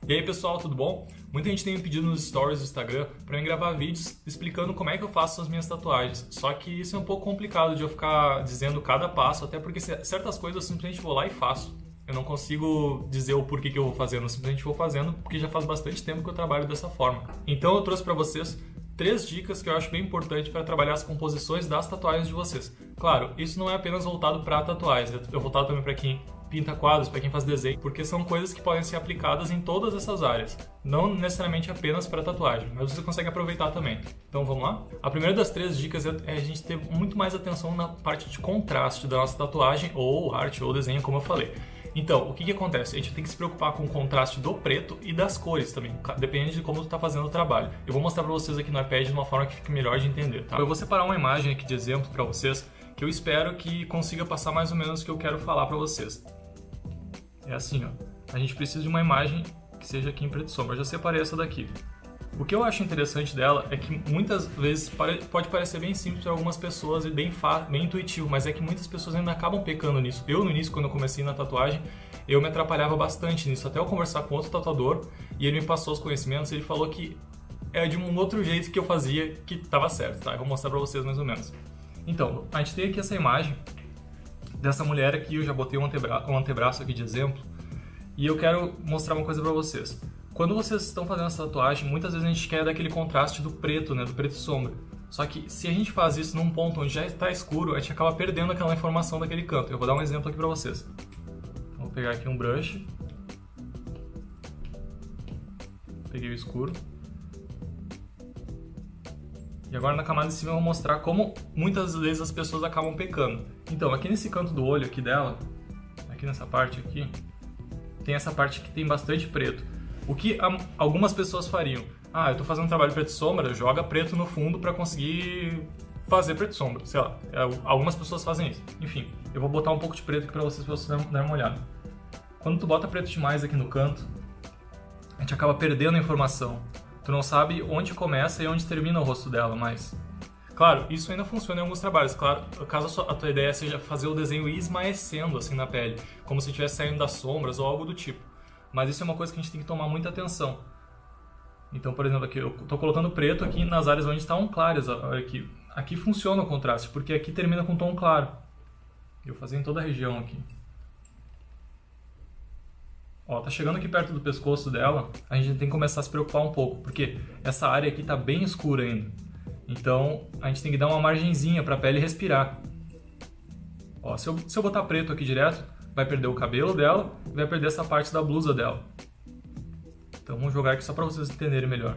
E aí pessoal, tudo bom? Muita gente tem me pedido nos stories do Instagram para eu gravar vídeos explicando como é que eu faço as minhas tatuagens. Só que isso é um pouco complicado de eu ficar dizendo cada passo, até porque certas coisas eu simplesmente vou lá e faço. Eu não consigo dizer o porquê que eu vou fazendo, eu simplesmente vou fazendo porque já faz bastante tempo que eu trabalho dessa forma. Então eu trouxe para vocês 3 dicas que eu acho bem importante para trabalhar as composições das tatuagens de vocês. Claro, isso não é apenas voltado para tatuagens, é voltado também para quem pinta quadros, para quem faz desenho, porque são coisas que podem ser aplicadas em todas essas áreas, não necessariamente apenas para tatuagem, mas você consegue aproveitar também. Então vamos lá? A primeira das 3 dicas é a gente ter muito mais atenção na parte de contraste da nossa tatuagem, ou arte, ou desenho, como eu falei. Então, o que acontece? A gente tem que se preocupar com o contraste do preto e das cores também, depende de como tu está fazendo o trabalho. Eu vou mostrar para vocês aqui no iPad de uma forma que fique melhor de entender, tá? Eu vou separar uma imagem aqui de exemplo para vocês, que eu espero que consiga passar mais ou menos o que eu quero falar para vocês. É assim, ó. A gente precisa de uma imagem que seja aqui em preto e sombra. Eu já separei essa daqui. O que eu acho interessante dela é que muitas vezes pode parecer bem simples para algumas pessoas e bem intuitivo, mas é que muitas pessoas ainda acabam pecando nisso. Eu, no início, quando eu comecei na tatuagem, eu me atrapalhava bastante nisso, até eu conversar com outro tatuador e ele me passou os conhecimentos e ele falou que é de um outro jeito que eu fazia que estava certo, tá? Eu vou mostrar para vocês mais ou menos. Então, a gente tem aqui essa imagem dessa mulher aqui, eu já botei um antebraço aqui de exemplo, e eu quero mostrar uma coisa para vocês. Quando vocês estão fazendo essa tatuagem, muitas vezes a gente quer daquele contraste do preto, né, do preto e sombra. Só que se a gente faz isso num ponto onde já está escuro, a gente acaba perdendo aquela informação daquele canto. Eu vou dar um exemplo aqui para vocês. Vou pegar aqui um brush. Peguei o escuro. E agora na camada de cima eu vou mostrar como muitas vezes as pessoas acabam pecando. Então, aqui nesse canto do olho aqui dela, aqui nessa parte aqui, tem essa parte que tem bastante preto. O que algumas pessoas fariam? Ah, eu tô fazendo um trabalho preto e sombra, joga preto no fundo para conseguir fazer preto e sombra, sei lá. Algumas pessoas fazem isso. Enfim, eu vou botar um pouco de preto aqui para vocês darem uma olhada. Quando tu bota preto demais aqui no canto, a gente acaba perdendo a informação. Tu não sabe onde começa e onde termina o rosto dela mais. Claro, isso ainda funciona em alguns trabalhos. Claro, caso a tua ideia seja fazer o desenho esmaecendo assim na pele, como se estivesse saindo das sombras ou algo do tipo. Mas isso é uma coisa que a gente tem que tomar muita atenção. Então, por exemplo, aqui eu estou colocando preto aqui nas áreas onde estão claras. Aqui funciona o contraste, porque aqui termina com tom claro. Eu vou fazer em toda a região aqui. Ó, tá chegando aqui perto do pescoço dela, a gente tem que começar a se preocupar um pouco, porque essa área aqui tá bem escura ainda. Então, a gente tem que dar uma margenzinha para a pele respirar. Ó, se eu botar preto aqui direto, vai perder o cabelo dela e vai perder essa parte da blusa dela. Então, vamos jogar aqui só para vocês entenderem melhor.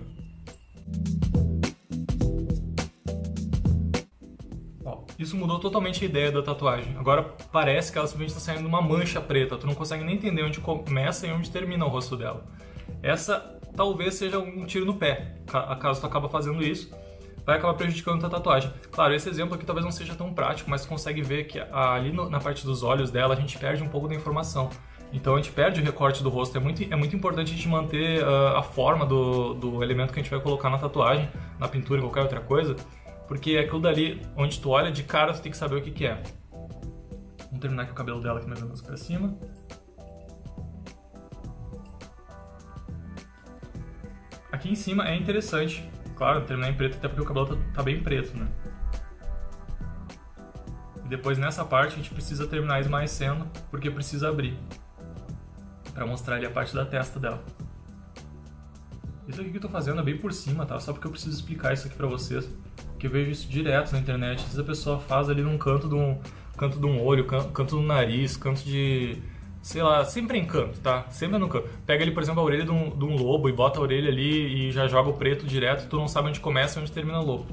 Isso mudou totalmente a ideia da tatuagem. Agora parece que ela simplesmente está saindo uma mancha preta. Tu não consegue nem entender onde começa e onde termina o rosto dela. Essa talvez seja um tiro no pé. Caso tu acaba fazendo isso, vai acabar prejudicando a tua tatuagem. Claro, esse exemplo aqui talvez não seja tão prático, mas tu consegue ver que ali na parte dos olhos dela a gente perde um pouco da informação. Então a gente perde o recorte do rosto. É muito importante a gente manter a forma do elemento que a gente vai colocar na tatuagem, na pintura, em qualquer outra coisa. Porque aquilo dali, onde tu olha de cara, tu tem que saber o que é. Vamos terminar aqui o cabelo dela aqui mais ou menos pra cima. Aqui em cima é interessante, claro, terminar em preto, até porque o cabelo tá bem preto, né? E depois nessa parte a gente precisa terminar esmaecendo, porque precisa abrir. Pra mostrar ali a parte da testa dela. Isso aqui que eu tô fazendo é bem por cima, tá? Só porque eu preciso explicar isso aqui pra vocês. Que eu vejo isso direto na internet. Às vezes a pessoa faz ali num canto de um olho, canto do nariz, canto de... sei lá, sempre em canto, tá? Sempre no canto. Pega ali, por exemplo, a orelha de um lobo e bota a orelha ali e já joga o preto direto. Tu não sabe onde começa e onde termina o lobo.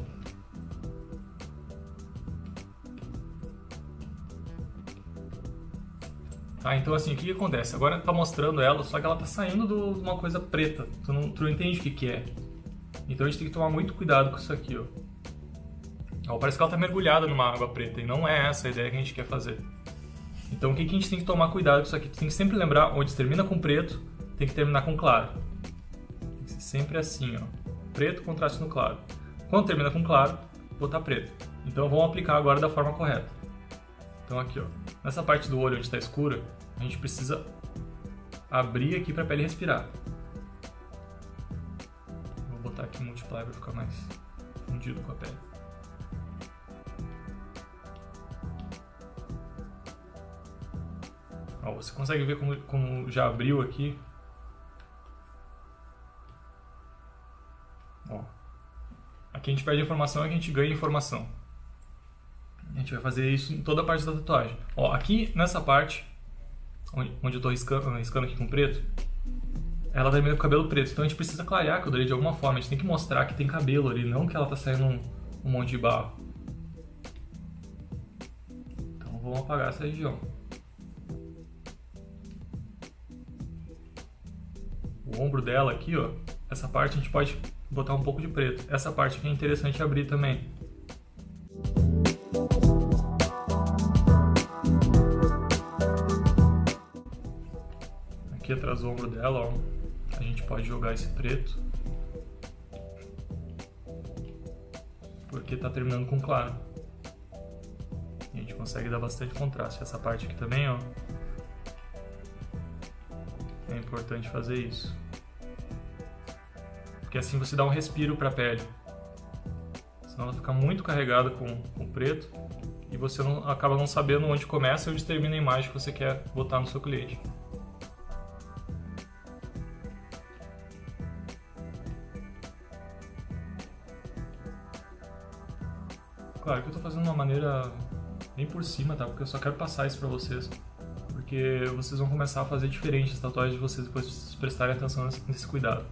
Tá, então assim, o que acontece? Agora tá mostrando ela, só que ela tá saindo de uma coisa preta. Tu não entende o que é. Então a gente tem que tomar muito cuidado com isso aqui, ó. Ó, parece que ela tá mergulhada numa água preta e não é essa a ideia que a gente quer fazer. Então o que a gente tem que tomar cuidado com isso aqui? Tu tem que sempre lembrar, onde termina com preto, tem que terminar com claro. Tem que ser sempre assim, ó. Preto, contraste no claro. Quando termina com claro, botar preto. Então vamos aplicar agora da forma correta. Então aqui, ó, nessa parte do olho onde está escura, a gente precisa abrir aqui para a pele respirar. botar aqui Multiply para ficar mais fundido com a pele. Ó, você consegue ver como já abriu aqui. Ó. Aqui a gente perde informação e aqui a gente ganha informação. A gente vai fazer isso em toda a parte da tatuagem. Ó, aqui nessa parte, onde eu estou riscando aqui com preto, ela termina com o cabelo preto. Então a gente precisa clarear aquilo ali de alguma forma. A gente tem que mostrar que tem cabelo ali, não que ela está saindo um monte de barro. Então vamos apagar essa região. O ombro dela aqui, ó, essa parte a gente pode botar um pouco de preto. Essa parte aqui é interessante abrir também. Aqui atrás do ombro dela, ó, a gente pode jogar esse preto, porque tá terminando com claro. E a gente consegue dar bastante contraste. Essa parte aqui também, ó, é importante fazer isso, porque assim você dá um respiro para a pele. Senão ela fica muito carregada com preto e você acaba não sabendo onde começa e onde termina a imagem que você quer botar no seu cliente. Claro que eu estou fazendo de uma maneira bem por cima, tá? Porque eu só quero passar isso para vocês. Porque vocês vão começar a fazer diferente as tatuagens de vocês depois de prestarem atenção nesse cuidado.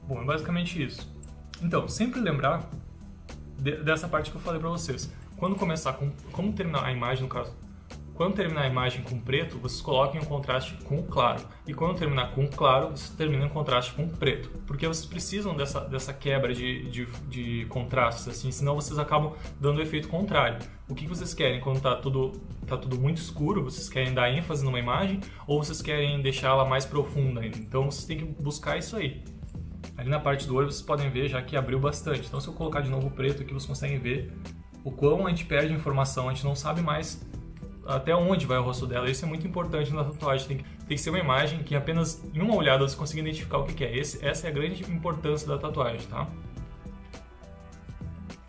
Bom, é basicamente isso. Então, sempre lembrar dessa parte que eu falei para vocês. Quando começar como terminar a imagem, no caso, quando terminar a imagem com preto, vocês coloquem um contraste com o claro. E quando terminar com o claro, vocês terminam em contraste com o preto. Porque vocês precisam dessa quebra de contrastes, assim, senão vocês acabam dando o efeito contrário. O que vocês querem quando tá tudo muito escuro? Vocês querem dar ênfase numa imagem ou vocês querem deixá-la mais profunda ainda? Então vocês têm que buscar isso aí. Ali na parte do olho vocês podem ver já que abriu bastante. Então se eu colocar de novo o preto aqui, vocês conseguem ver o quão a gente perde informação. A gente não sabe mais até onde vai o rosto dela. Isso é muito importante na tatuagem. Tem que ser uma imagem que apenas em uma olhada você consiga identificar o que é. Essa é a grande importância da tatuagem, tá?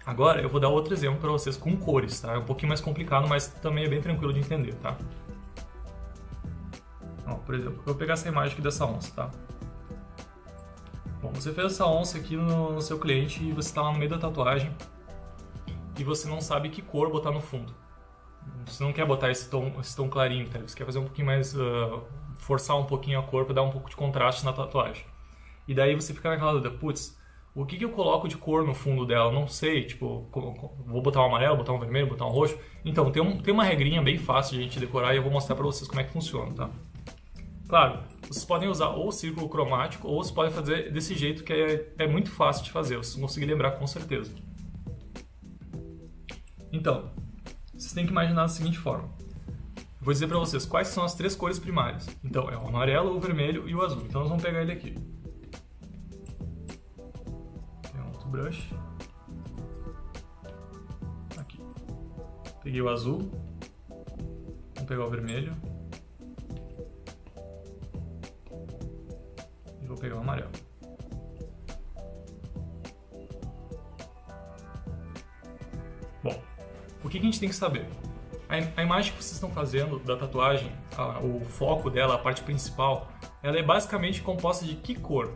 Agora eu vou dar outro exemplo para vocês com cores, tá? É um pouquinho mais complicado, mas também é bem tranquilo de entender, tá? Ó, por exemplo, eu vou pegar essa imagem aqui dessa onça, tá? Bom, você fez essa onça aqui no seu cliente e você está lá no meio da tatuagem e você não sabe que cor botar no fundo. Você não quer botar esse tom clarinho, tá? Você quer fazer um pouquinho mais, forçar um pouquinho a cor para dar um pouco de contraste na tatuagem. E daí você fica naquela dúvida, putz, o que eu coloco de cor no fundo dela? Não sei, tipo, vou botar um amarelo, botar um vermelho, botar um roxo. Então, tem uma regrinha bem fácil de a gente decorar e eu vou mostrar para vocês como é que funciona, tá? Claro, vocês podem usar ou círculo cromático ou vocês podem fazer desse jeito que é muito fácil de fazer, vocês vão conseguir lembrar com certeza. Então, vocês têm que imaginar da seguinte forma. Eu vou dizer para vocês quais são as três cores primárias. Então, é o amarelo, o vermelho e o azul. Então, nós vamos pegar ele aqui. Tem um outro brush. Aqui. Peguei o azul. Vamos pegar o vermelho. E vou pegar o amarelo. Bom, o que a gente tem que saber? A imagem que vocês estão fazendo da tatuagem, o foco dela, a parte principal, ela é basicamente composta de que cor?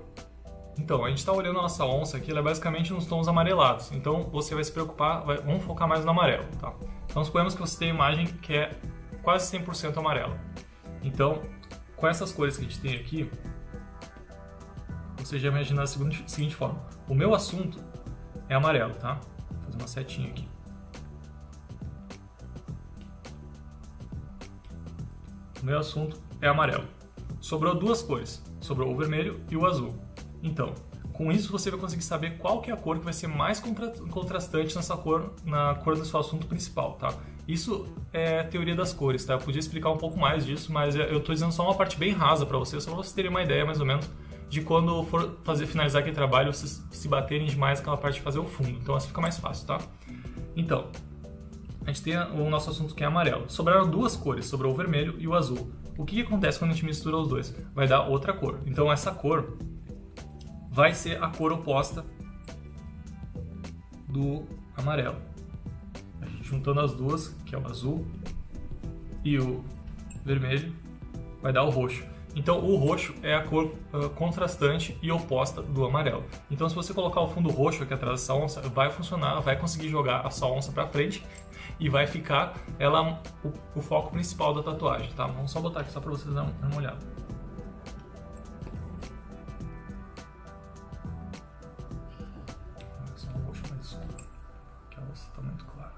Então, a gente está olhando a nossa onça aqui, ela é basicamente nos tons amarelados. Então, você vai se preocupar, vamos focar mais no amarelo, tá? Então, suponhamos que você tem uma imagem que é quase 100% amarela. Então, com essas cores que a gente tem aqui, você já imagina da seguinte forma. O meu assunto é amarelo, tá? Vou fazer uma setinha aqui. O meu assunto é amarelo. Sobrou duas cores. Sobrou o vermelho e o azul. Então, com isso você vai conseguir saber qual que é a cor que vai ser mais contrastante na cor do seu assunto principal, tá? Isso é teoria das cores, tá? Eu podia explicar um pouco mais disso, mas eu tô dizendo só uma parte bem rasa para vocês, só para vocês terem uma ideia mais ou menos de quando for finalizar aquele trabalho, vocês se baterem demais aquela parte de fazer o fundo. Então assim fica mais fácil, tá? Então, a gente tem o nosso assunto que é amarelo. Sobraram duas cores, sobrou o vermelho e o azul. o que acontece quando a gente mistura os dois? Vai dar outra cor. Então essa cor vai ser a cor oposta do amarelo. A gente juntando as duas, que é o azul e o vermelho, vai dar o roxo. Então o roxo é a cor contrastante e oposta do amarelo. Então se você colocar o fundo roxo aqui atrás dessa onça, vai funcionar, vai conseguir jogar essa onça para frente e vai ficar ela o foco principal da tatuagem, tá? Vamos só botar aqui só para vocês darem uma olhada. Só um roxo mais escuro, que a onça está muito clara.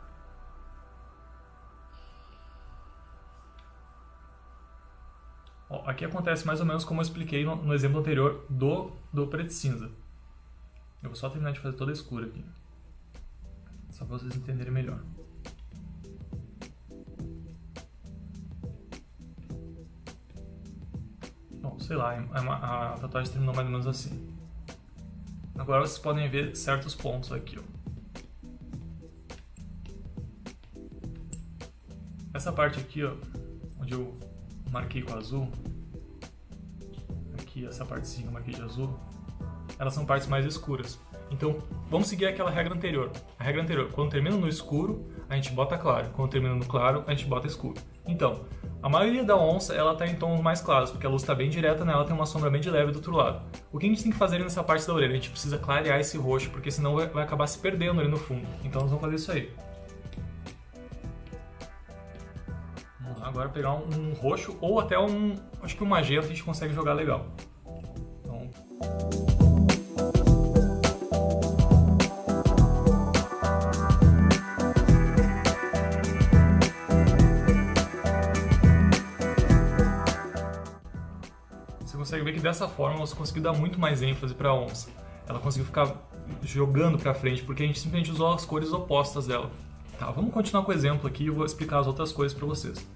Ó, aqui acontece mais ou menos como eu expliquei no exemplo anterior do preto e cinza. Eu vou só terminar de fazer toda a escura aqui, só para vocês entenderem melhor. Bom, sei lá, a tatuagem terminou mais ou menos assim. Agora vocês podem ver certos pontos aqui, ó. Essa parte aqui, ó, onde eu marquei com azul, aqui essa partezinha eu marquei de azul, elas são partes mais escuras. Então, vamos seguir aquela regra anterior. A regra anterior, quando termina no escuro, a gente bota claro. Quando termina no claro, a gente bota escuro. Então, a maioria da onça, ela tá em tons mais claros, porque a luz está bem direta nela, tem uma sombra bem de leve do outro lado. O que a gente tem que fazer nessa parte da orelha? A gente precisa clarear esse roxo, porque senão vai acabar se perdendo ali no fundo. Então, nós vamos fazer isso aí. Vamos lá, agora pegar um roxo ou até acho que um magenta a gente consegue jogar legal. Então... Você consegue ver que dessa forma você conseguiu dar muito mais ênfase para a onça. Ela conseguiu ficar jogando para frente porque a gente simplesmente usou as cores opostas dela. Tá, vamos continuar com o exemplo aqui e eu vou explicar as outras coisas para vocês.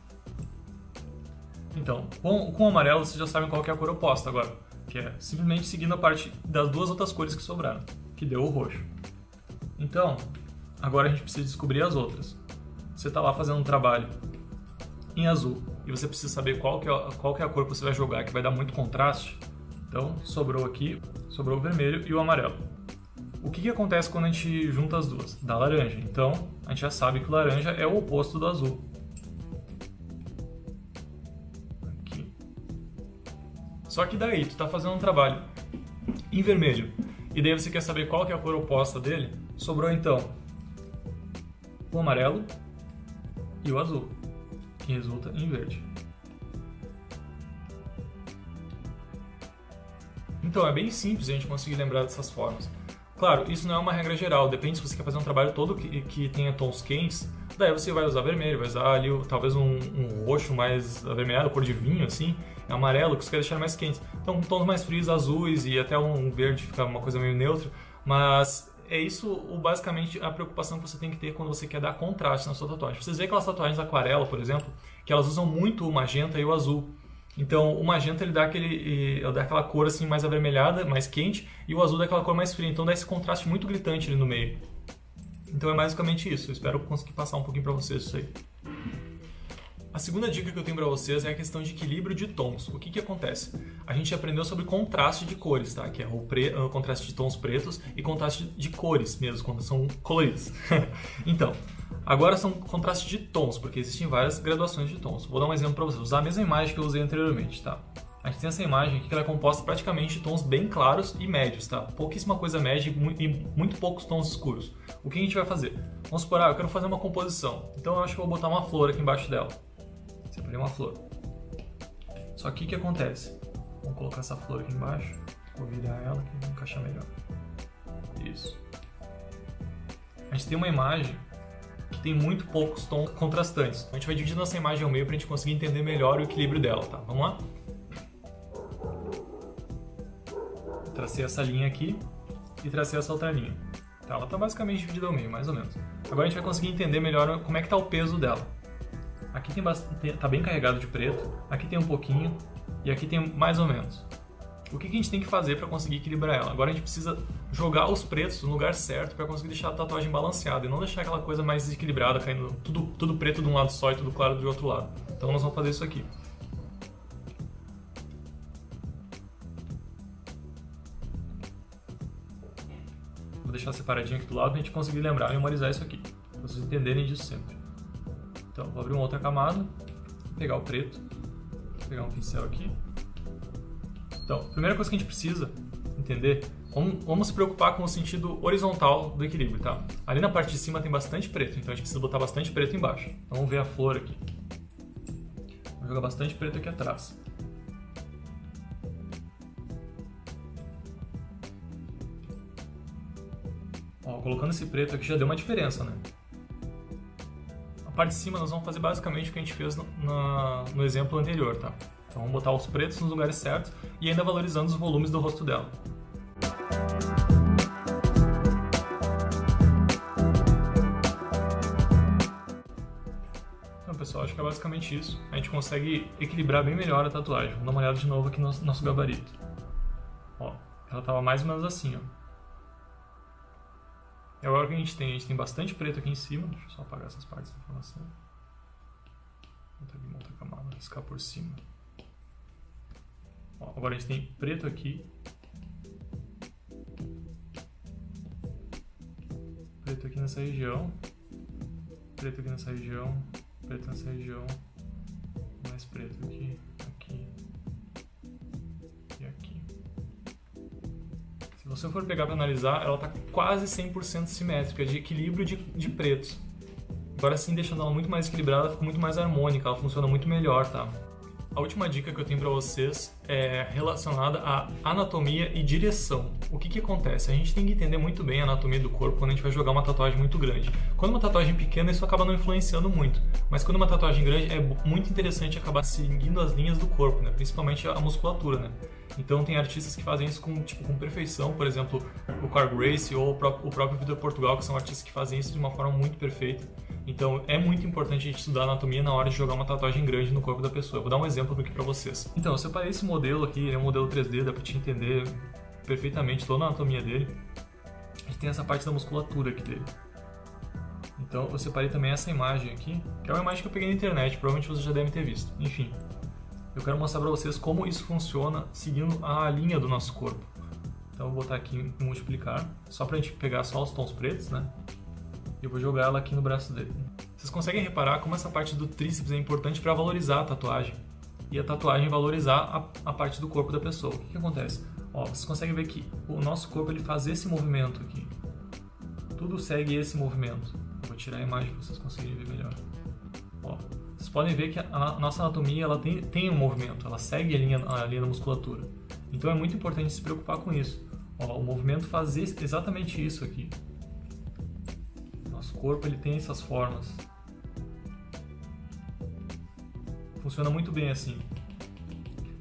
Então, com o amarelo vocês já sabem qual que é a cor oposta agora, que é simplesmente seguindo a parte das duas outras cores que sobraram, que deu o roxo. Então, agora a gente precisa descobrir as outras. Você está lá fazendo um trabalho em azul e você precisa saber qual que é a cor que você vai jogar, que vai dar muito contraste. Então, sobrou o vermelho e o amarelo. O que acontece quando a gente junta as duas? Dá laranja. Então, a gente já sabe que o laranja é o oposto do azul. Aqui. Só que daí, tu está fazendo um trabalho em vermelho e daí você quer saber qual que é a cor oposta dele, sobrou então o amarelo e o azul, que resulta em verde. Então é bem simples a gente conseguir lembrar dessas formas. Claro, isso não é uma regra geral, depende se você quer fazer um trabalho todo que tenha tons quentes, daí você vai usar vermelho, vai usar ali talvez um roxo mais avermelhado, cor de vinho assim, amarelo, que você quer deixar mais quentes. Então tons mais frios, azuis e até um verde fica uma coisa meio neutra, mas é isso basicamente a preocupação que você tem que ter quando você quer dar contraste na sua tatuagem. Vocês veem aquelas tatuagens aquarela, por exemplo, que elas usam muito o magenta e o azul. Então o magenta ele dá aquela cor assim mais avermelhada, mais quente, e o azul dá aquela cor mais fria. Então dá esse contraste muito gritante ali no meio. Então é basicamente isso. Eu espero conseguir passar um pouquinho para vocês isso aí. A segunda dica que eu tenho para vocês é a questão de equilíbrio de tons. O que acontece? A gente aprendeu sobre contraste de cores, tá? Que é o contraste de tons pretos e contraste de cores mesmo, quando são coloridos. Então, agora são contrastes de tons, porque existem várias graduações de tons. Vou dar um exemplo para vocês. Vou usar a mesma imagem que eu usei anteriormente, tá? A gente tem essa imagem aqui que ela é composta praticamente de tons bem claros e médios, tá? Pouquíssima coisa média e muito poucos tons escuros. O que a gente vai fazer? Vamos supor, eu quero fazer uma composição. Então eu acho que eu vou botar uma flor aqui embaixo dela. Separei uma flor. Só que o que acontece? Vamos colocar essa flor aqui embaixo. Vou virar ela que vai encaixar melhor. Isso. A gente tem uma imagem que tem muito poucos tons contrastantes. Então a gente vai dividir nossa imagem ao meio para a gente conseguir entender melhor o equilíbrio dela, tá? Vamos lá? Tracei essa linha aqui e tracei essa outra linha. Tá, ela está basicamente dividida ao meio, mais ou menos. Agora a gente vai conseguir entender melhor como é que está o peso dela. Aqui tá bem carregado de preto, aqui tem um pouquinho e aqui tem mais ou menos. O que a gente tem que fazer para conseguir equilibrar ela? Agora a gente precisa jogar os pretos no lugar certo para conseguir deixar a tatuagem balanceada e não deixar aquela coisa mais desequilibrada, caindo tudo preto de um lado só e tudo claro do outro lado. Então nós vamos fazer isso aqui. deixar separadinho aqui do lado pra gente conseguir lembrar e memorizar isso aqui, pra vocês entenderem disso sempre. Então, vou abrir uma outra camada, pegar o preto, pegar um pincel aqui. Então, a primeira coisa que a gente precisa entender, vamos se preocupar com o sentido horizontal do equilíbrio, tá? Ali na parte de cima tem bastante preto, então a gente precisa botar bastante preto embaixo. Então, vamos ver a flor aqui. Vou jogar bastante preto aqui atrás. Ó, colocando esse preto aqui já deu uma diferença, né? A parte de cima nós vamos fazer basicamente o que a gente fez no exemplo anterior, tá? Então vamos botar os pretos nos lugares certos e ainda valorizando os volumes do rosto dela. Então pessoal, acho que é basicamente isso. A gente consegue equilibrar bem melhor a tatuagem. Vamos dar uma olhada de novo aqui no nosso gabarito. Ó, ela estava mais ou menos assim, ó. E agora o que a gente tem? A gente tem bastante preto aqui em cima. Deixa eu só apagar essas partes da informação. Vou botar aqui uma outra camada, riscar por cima. Ó, agora a gente tem preto aqui. Preto aqui nessa região. Preto aqui nessa região. Preto nessa região. Mais preto aqui, aqui e aqui. Se você for pegar para analisar, ela está quase 100% simétrica, de equilíbrio de pretos. Agora sim, deixando ela muito mais equilibrada, ela fica muito mais harmônica, ela funciona muito melhor, tá? A última dica que eu tenho para vocês é relacionada à anatomia e direção. O que acontece? A gente tem que entender muito bem a anatomia do corpo quando a gente vai jogar uma tatuagem muito grande. Quando uma tatuagem pequena, isso acaba não influenciando muito. Mas quando uma tatuagem grande, é muito interessante acabar seguindo as linhas do corpo, né? Principalmente a musculatura, né? Então tem artistas que fazem isso com perfeição, por exemplo, o Carl Gracie ou o próprio Vitor Portugal, que são artistas que fazem isso de uma forma muito perfeita. Então é muito importante a gente estudar anatomia na hora de jogar uma tatuagem grande no corpo da pessoa. Eu vou dar um exemplo aqui pra vocês. Então, eu separei esse modelo aqui, ele é um modelo 3D, dá pra te entender perfeitamente toda a anatomia dele. A gente tem essa parte da musculatura aqui dele. Então eu separei também essa imagem aqui, que é uma imagem que eu peguei na internet, provavelmente vocês já devem ter visto. Enfim, eu quero mostrar pra vocês como isso funciona seguindo a linha do nosso corpo. Então eu vou botar aqui em multiplicar, só pra gente pegar só os tons pretos, né? E eu vou jogar ela aqui no braço dele. Vocês conseguem reparar como essa parte do tríceps é importante para valorizar a tatuagem. E a tatuagem valorizar a parte do corpo da pessoa. O que acontece? Ó, vocês conseguem ver que o nosso corpo ele faz esse movimento aqui. Tudo segue esse movimento. Eu vou tirar a imagem para vocês conseguirem ver melhor. Ó, vocês podem ver que a nossa anatomia ela tem um movimento. Ela segue a linha da musculatura. Então é muito importante se preocupar com isso. Ó, o movimento faz exatamente isso aqui. Nosso corpo ele tem essas formas. Funciona muito bem assim.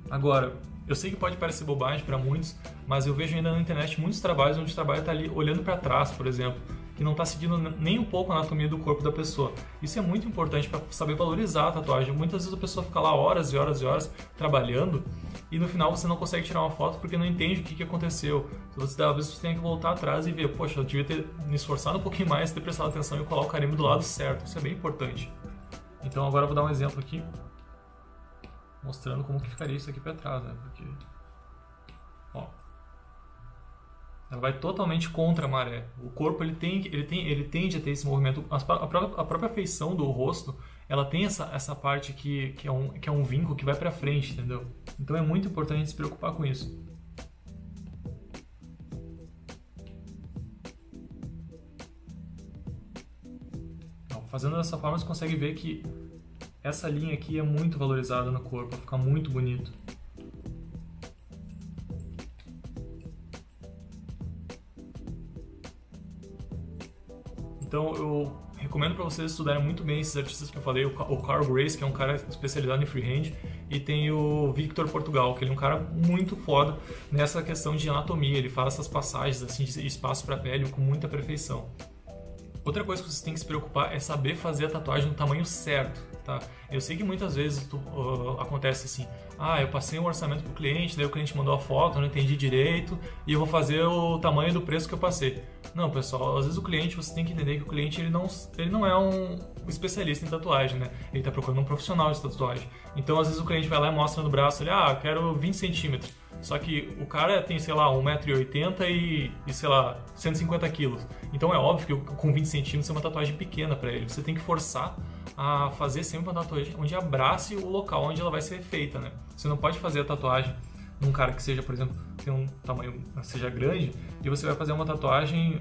Agora, eu sei que pode parecer bobagem para muitos, mas eu vejo ainda na internet muitos trabalhos onde o trabalho está ali olhando para trás, por exemplo, que não está seguindo nem um pouco a anatomia do corpo da pessoa. Isso é muito importante para saber valorizar a tatuagem. Muitas vezes a pessoa fica lá horas e horas e horas trabalhando e no final você não consegue tirar uma foto porque não entende o que aconteceu. Às vezes você tem que voltar atrás e ver, poxa, eu devia ter me esforçado um pouquinho mais, ter prestado atenção e colar o carimbo do lado certo. Isso é bem importante. Então agora eu vou dar um exemplo aqui, mostrando como que ficaria isso aqui para trás, né? Porque, ó, ela vai totalmente contra a maré. O corpo ele tende a ter esse movimento. A própria feição do rosto, ela tem essa parte que é um vinco que vai para frente, entendeu? Então é muito importante a gente se preocupar com isso. Então, fazendo dessa forma, você consegue ver que essa linha aqui é muito valorizada no corpo, fica muito bonito. Então eu recomendo para vocês estudarem muito bem esses artistas que eu falei, o Carl Gracie, que é um cara especializado em freehand, e tem o Vitor Portugal, que ele é um cara muito foda nessa questão de anatomia, ele faz essas passagens assim, de espaço para a pele com muita perfeição. Outra coisa que vocês têm que se preocupar é saber fazer a tatuagem no tamanho certo. tá? Eu sei que muitas vezes acontece assim, eu passei um orçamento pro cliente, daí o cliente mandou a foto, eu não entendi direito e eu vou fazer o tamanho do preço que eu passei. Não, pessoal, às vezes o cliente, você tem que entender que o cliente ele não é um especialista em tatuagem, né? Ele está procurando um profissional de tatuagem. Então, às vezes o cliente vai lá e mostra no braço, ele, quero 20 centímetros. Só que o cara tem, sei lá, 1,80 m e, sei lá, 150 quilos. Então é óbvio que com 20 centímetros é uma tatuagem pequena para ele. Você tem que forçar a fazer sempre uma tatuagem onde abrace o local onde ela vai ser feita, né? Você não pode fazer a tatuagem num cara que seja, por exemplo, tem um tamanho, seja grande, e você vai fazer uma tatuagem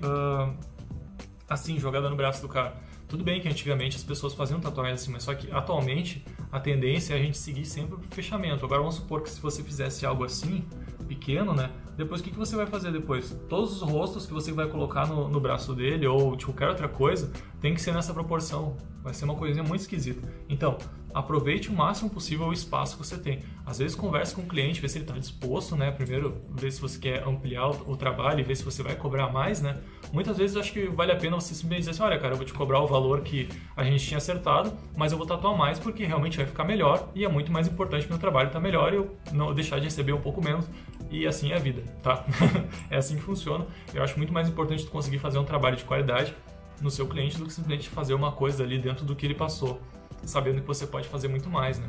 assim, jogada no braço do cara. Tudo bem que antigamente as pessoas faziam tatuagem assim, mas só que atualmente a tendência é a gente seguir sempre o fechamento. Agora vamos supor que se você fizesse algo assim, pequeno, né? Depois o que você vai fazer depois? Todos os rostos que você vai colocar no braço dele ou de qualquer outra coisa tem que ser nessa proporção. Vai ser uma coisinha muito esquisita. Então, aproveite o máximo possível o espaço que você tem. Às vezes converse com o cliente, vê se ele está disposto, né? Primeiro, ver se você quer ampliar o trabalho e ver se você vai cobrar mais, né? Muitas vezes eu acho que vale a pena você simplesmente dizer assim, olha, cara, eu vou te cobrar o valor que a gente tinha acertado, mas eu vou tatuar mais porque realmente vai ficar melhor e é muito mais importante meu trabalho estar melhor e eu não deixar de receber um pouco menos e assim é a vida, tá? É assim que funciona. Eu acho muito mais importante tu conseguir fazer um trabalho de qualidade no seu cliente do que simplesmente fazer uma coisa ali dentro do que ele passou, sabendo que você pode fazer muito mais, né?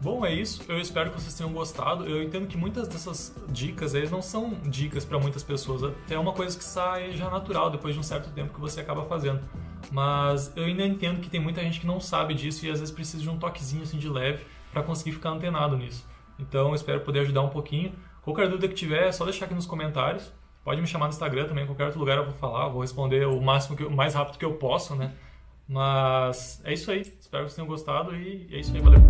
Bom, é isso. Eu espero que vocês tenham gostado. Eu entendo que muitas dessas dicas aí não são dicas para muitas pessoas. Até é uma coisa que sai já natural depois de um certo tempo que você acaba fazendo. Mas eu ainda entendo que tem muita gente que não sabe disso e às vezes precisa de um toquezinho assim de leve para conseguir ficar antenado nisso. Então eu espero poder ajudar um pouquinho. Qualquer dúvida que tiver é só deixar aqui nos comentários. Pode me chamar no Instagram também, qualquer outro lugar eu vou falar, vou responder o mais rápido que eu posso, né? Mas é isso aí. Espero que vocês tenham gostado e é isso aí, valeu!